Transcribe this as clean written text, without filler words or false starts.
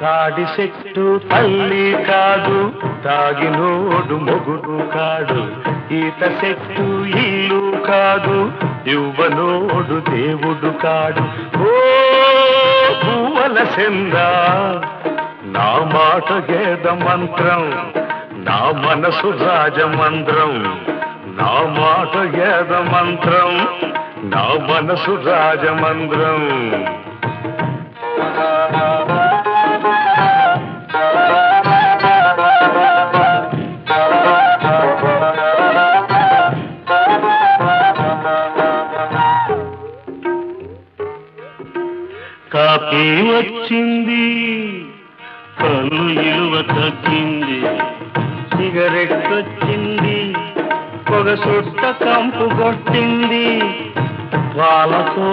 తాడి చెట్టు తల్లి కాదు, తాగినోడు మొగుడు కాడు. ఈత చెట్టు ఇల్లు కాదు, ఇవ్వనోడు దేవుడు కాడు. ఓ పువ్వల చందా, నా మాట గేద మంత్రం, నా మనసు రాజమంత్రం. నా మాట గేద మంత్రం, నా మనసు రాజమంత్రం. కాపీ వచ్చింది, కళ్ళు ఇలువ తగ్గింది. సిగరెట్ వచ్చింది, పొగ సుట్ట కంపు కొట్టింది. పాలతో